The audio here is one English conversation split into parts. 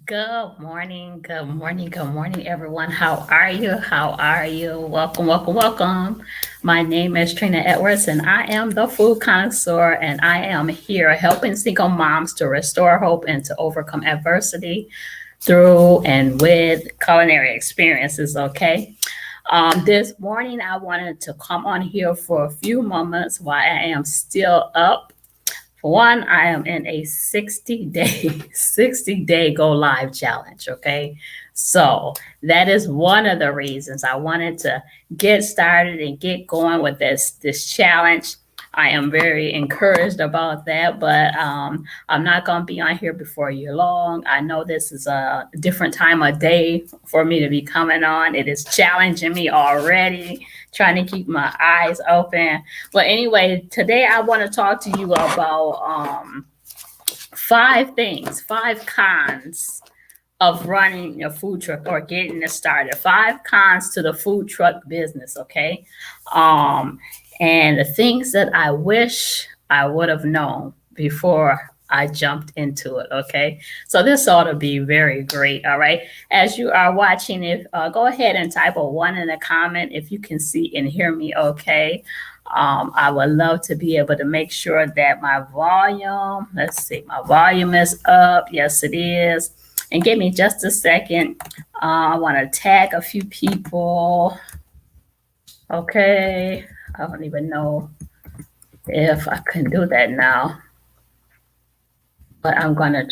Good morning, good morning, good morning, everyone. How are you? How are you? Welcome, welcome, welcome. My name is Trina Edwards, and I am the food connoisseur, and I am here helping single moms to restore hope and to overcome adversity through and with culinary experiences. Okay. This morning, I wanted to come on here for a few moments while I am still up. For one, I am in a 60-day, 60-day go live challenge. Okay. So that is one of the reasons I wanted to get started and get going with this challenge. I am very encouraged about that, but I'm not going to be on here before you long. I know this is a different time of day for me to be coming on. It is challenging me already, trying to keep my eyes open. But anyway, today I want to talk to you about five cons of running a food truck or getting it started. Five cons to the food truck business, okay? And the things that I wish I would have known before I jumped into it, okay? So this ought to be very great, all right? As you are watching, if go ahead and type a one in the comment if you can see and hear me okay. I would love to be able to make sure that my volume, let's see, my volume is up. Yes, it is. And give me just a second. I want to tag a few people. Okay. I don't even know if I can do that now. But I'm going to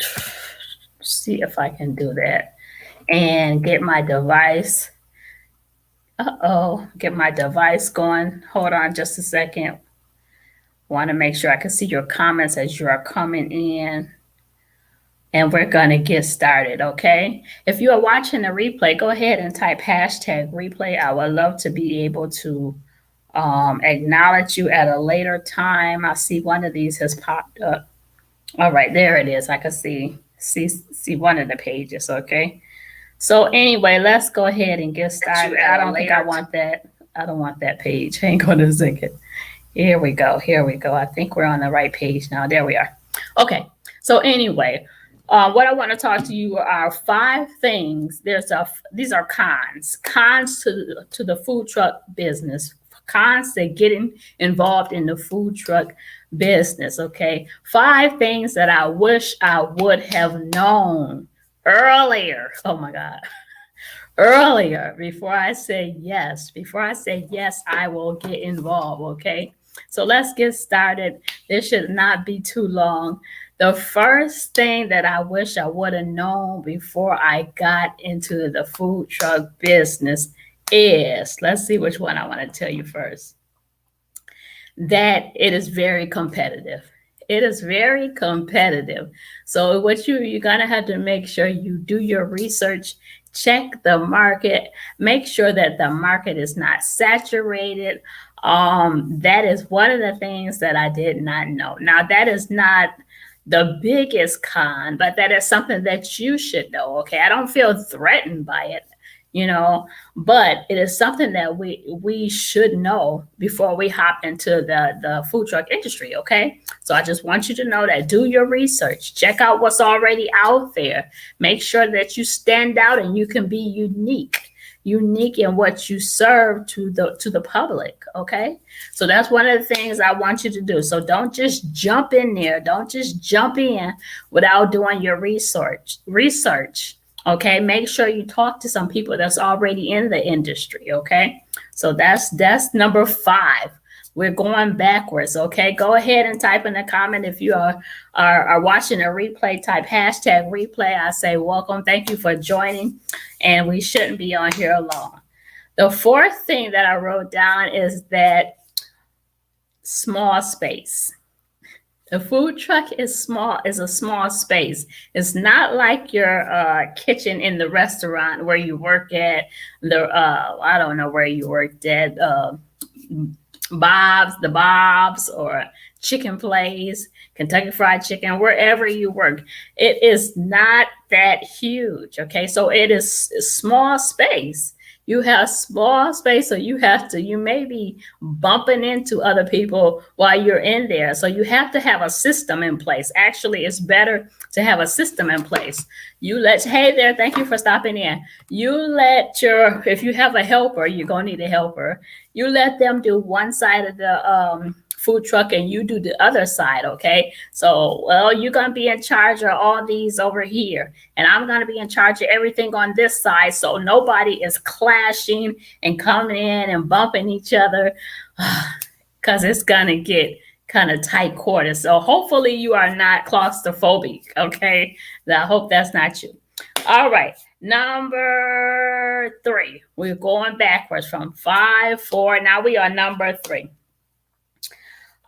see if I can do that and get my device. Get my device going. Hold on just a second. Want to make sure I can see your comments as you are coming in. And we're going to get started, okay? If you are watching the replay, go ahead and type hashtag replay. I would love to be able to acknowledge you at a later time. I see one of these has popped up. All right, there it is. I can see one of the pages, okay? So anyway, let's go ahead and get started. I don't think I want that. I don't want that page. Hang on a second. Here we go. Here we go. I think we're on the right page now. There we are. Okay. So anyway, what I want to talk to you are five things. These are cons to the food truck business, cons to getting involved in the food truck business. Okay, five things that I wish I would have known earlier. Oh my God. Earlier, before I say yes. Before I say yes, I will get involved. Okay. So let's get started. This should not be too long. The first thing that I wish I would have known before I got into the food truck business is, let's see which one I want to tell you first, that it is very competitive. It is very competitive. So what you're going to have to make sure you do your research, check the market, make sure that the market is not saturated. That is one of the things that I did not know. Now, that is not the biggest con, but that is something that you should know. Okay. I don't feel threatened by it, but it is something that we should know before we hop into the food truck industry. Okay. So I just want you to know that. Do your research, check out what's already out there, make sure that you stand out and you can be unique in what you serve to the public. Okay. So that's one of the things I want you to do. So don't just jump in there. Don't just jump in without doing your research. Okay. Make sure you talk to some people that's already in the industry. Okay. So that's number 5. We're going backwards. Okay. Go ahead and type in the comment. If you are watching a replay, type hashtag replay. I say welcome. Thank you for joining. And we shouldn't be on here alone. The fourth thing that I wrote down is that small space. The food truck is a small space. It's not like your kitchen in the restaurant where you work at, I don't know where you worked at, Bob's or Chicken Place, Kentucky Fried Chicken, wherever you work. It is not that huge. Okay. So it is a small space. You have small space, so you may be bumping into other people while you're in there. So you have to have a system in place. Actually, it's better to have a system in place. Hey there, thank you for stopping in. If you have a helper, you're gonna need a helper. You let them do one side of the food truck and you do the other side, okay? So, well, you're gonna be in charge of all these over here, and I'm gonna be in charge of everything on this side, so nobody is clashing and coming in and bumping each other, because it's gonna get kind of tight quarters. So hopefully you are not claustrophobic, okay? I hope that's not you. All right, number 3. We're going backwards from 5, 4. Now we are number 3.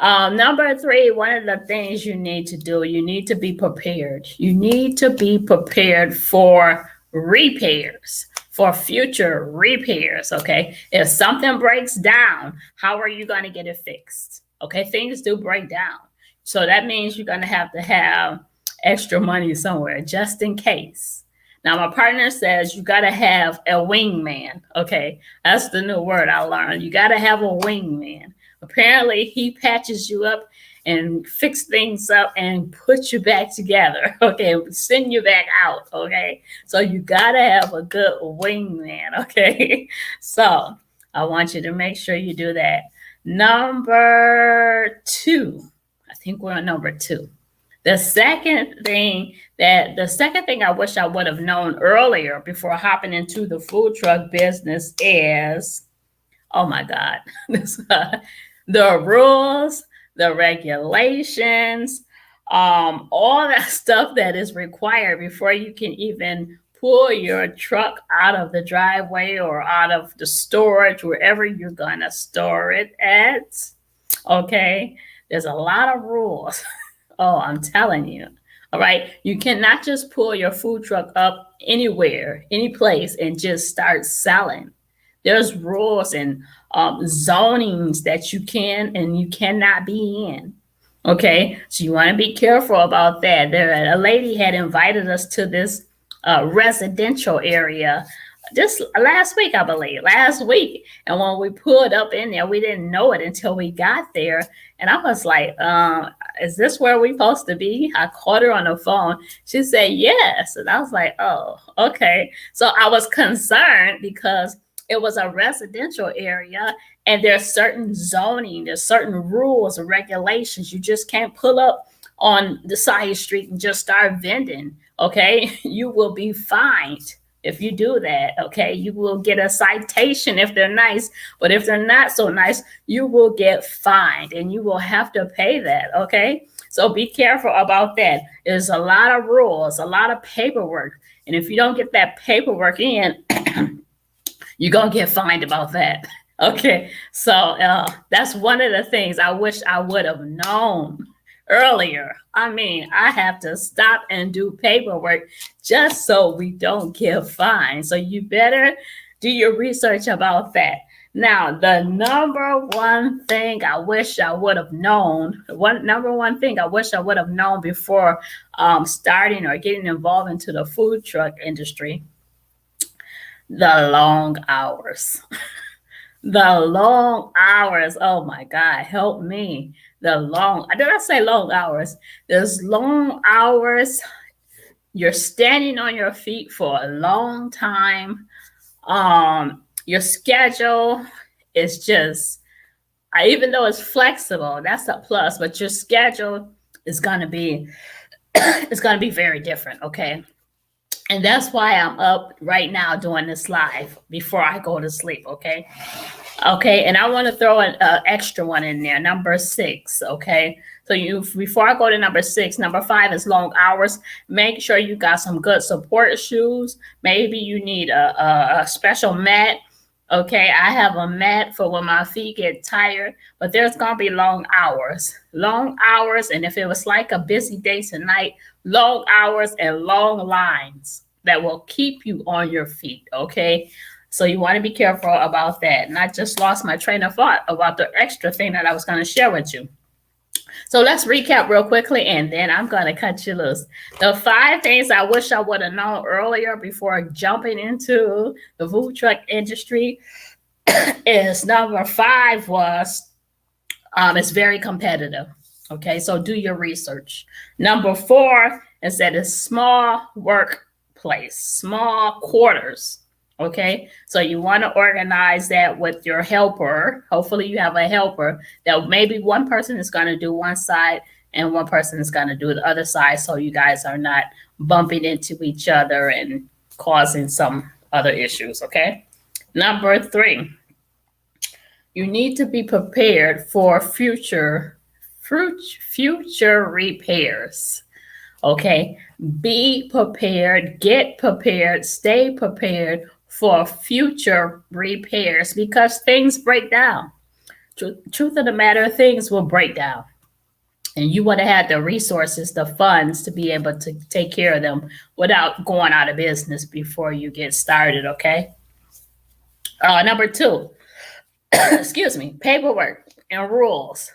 Number 3, one of the things you need to do, you need to be prepared. You need to be prepared for repairs, for future repairs, okay? If something breaks down, how are you going to get it fixed? Okay, things do break down. So that means you're going to have extra money somewhere just in case. Now, my partner says you got to have a wingman, okay? That's the new word I learned. You got to have a wingman. Apparently, he patches you up and fix things up and put you back together, okay? Send you back out, okay? So you got to have a good wingman, okay? So I want you to make sure you do that. Number 2, I think we're on number 2. The second thing I wish I would have known earlier before hopping into the food truck business is, oh my God, the rules, the regulations, all that stuff that is required before you can even pull your truck out of the driveway or out of the storage, wherever you're gonna store it at. Okay, there's a lot of rules. Oh, I'm telling you. All right. You cannot just pull your food truck up anywhere, any place, and just start selling. There's rules and zonings that you can and you cannot be in. Okay. So you want to be careful about that. A lady had invited us to this residential area just last week, I believe, And when we pulled up in there, we didn't know it until we got there. And I was like, is this where we're supposed to be? I caught her on the phone. She said, yes. And I was like, oh, okay. So I was concerned because it was a residential area and there's certain zoning, there's certain rules and regulations. You just can't pull up on the side street and just start vending. Okay. You will be fined. If you do that, okay, you will get a citation if they're nice, but if they're not so nice, you will get fined and you will have to pay that, okay? So be careful about that. There's a lot of rules, a lot of paperwork, and if you don't get that paperwork in, you're going to get fined about that, okay? So that's one of the things I wish I would have known earlier. I mean, I have to stop and do paperwork just so we don't get fined. So you better do your research about that. Now, the number one thing I wish I would have known, before starting or getting involved into the food truck industry, the long hours. The long hours. Oh my God, help me. Did I say long hours? There's long hours. You're standing on your feet for a long time. Your schedule is just, even though it's flexible, that's a plus, but your schedule is going to be, it's going to be very different. Okay. And that's why I'm up right now doing this live before I go to sleep. Okay. Okay. And I want to throw an extra one in there. Number 6. Okay. So before I go to number 6, number 5 is long hours. Make sure you got some good support shoes. Maybe you need a special mat. Okay. I have a mat for when my feet get tired, but there's going to be long hours. And if it was like a busy day tonight, long hours and long lines that will keep you on your feet. Okay. So you want to be careful about that. And I just lost my train of thought about the extra thing that I was going to share with you. So let's recap real quickly, and then I'm going to cut you loose. The 5 things I wish I would have known earlier before jumping into the food truck industry is number 5 was it's very competitive. Okay, so do your research. Number 4 is that it's small workplace, small quarters. Okay, so you want to organize that with your helper. Hopefully, you have a helper that maybe one person is going to do one side and one person is going to do the other side, so you guys are not bumping into each other and causing some other issues. Okay, number 3, you need to be prepared for future repairs. Okay, be prepared, get prepared, stay prepared for future repairs because things break down. Truth of the matter, things will break down. And you want to have the resources, the funds to be able to take care of them without going out of business before you get started, okay? Number 2, excuse me, paperwork and rules.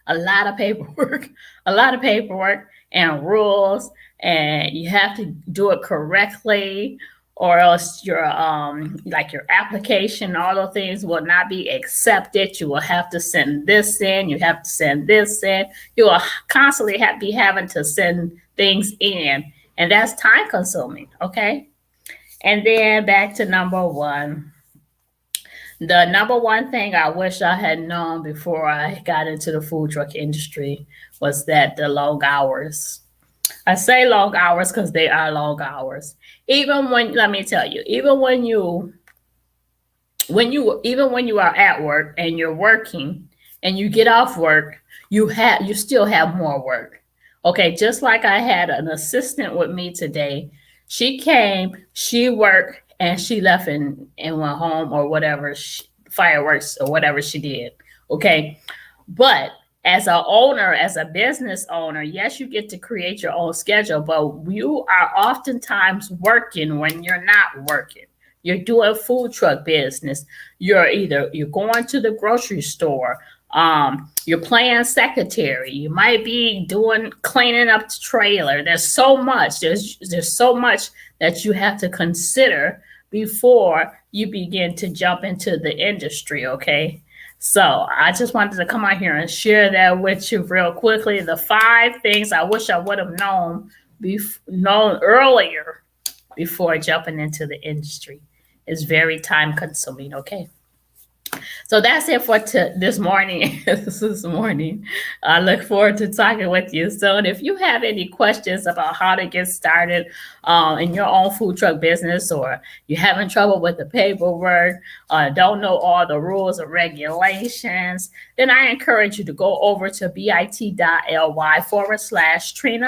A lot of paperwork, and rules, and you have to do it correctly, or else your like your application, all those things will not be accepted. You will have to send this in. You have to send this in. You will constantly be having to send things in, and that's time consuming. Okay, and then back to number 1. The number 1 thing I wish I had known before I got into the food truck industry was that the long hours. I say long hours because they are long hours. Even when, let me tell you, even when you are at work and you're working and you get off work, you still have more work. Okay, just like I had an assistant with me today. She came, she worked, and she left and went home or whatever, fireworks or whatever she did. Okay. But as a owner, as a business owner, yes, you get to create your own schedule, but you are oftentimes working when you're not working. You're doing food truck business. You're going to the grocery store. You're playing secretary. You might be cleaning up the trailer. There's so much. There's so much that you have to consider before you begin to jump into the industry. Okay. So I just wanted to come out here and share that with you real quickly. The 5 things I wish I would have known earlier before jumping into the industry. Is very time consuming. Okay. So that's it for this morning. This morning. I look forward to talking with you soon. If you have any questions about how to get started in your own food truck business, or you're having trouble with the paperwork, don't know all the rules or regulations, then I encourage you to go over to bit.ly/Trina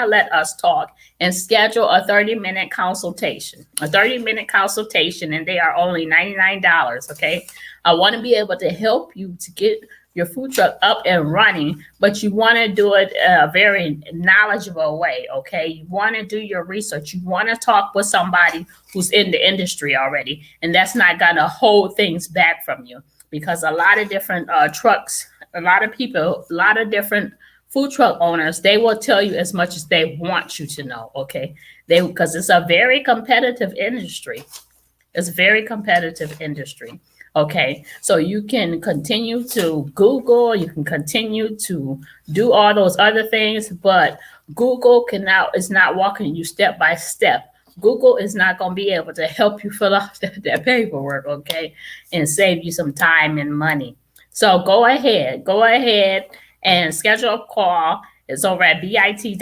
Let Us Talk and schedule a 30-minute consultation. And they are only $99. Okay. I want to be able to help you to get your food truck up and running, but you want to do it a very knowledgeable way. Okay. You want to do your research. You want to talk with somebody who's in the industry already, and that's not going to hold things back from you, because a lot of different trucks, a lot of people, a lot of different food truck owners, they will tell you as much as they want you to know. Okay. Because it's a very competitive industry. It's a very competitive industry. Okay, so you can continue to Google, you can continue to do all those other things, but Google is not walking you step by step. Google is not going to be able to help you fill out that paperwork, okay, and save you some time and money. So go ahead and schedule a call. It's over at bit.ly/Trina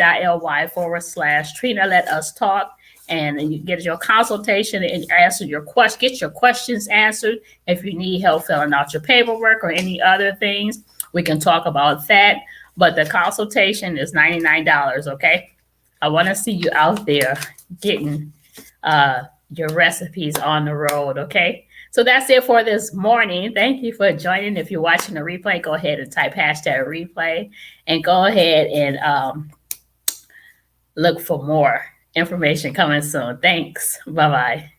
Let Us Talk. And you get your consultation and get your questions answered. If you need help filling out your paperwork or any other things, we can talk about that. But the consultation is $99. Okay. I want to see you out there getting your recipes on the road. Okay. So that's it for this morning. Thank you for joining. If you're watching the replay, go ahead and type #replay and go ahead and look for more information coming soon. Thanks. Bye-bye.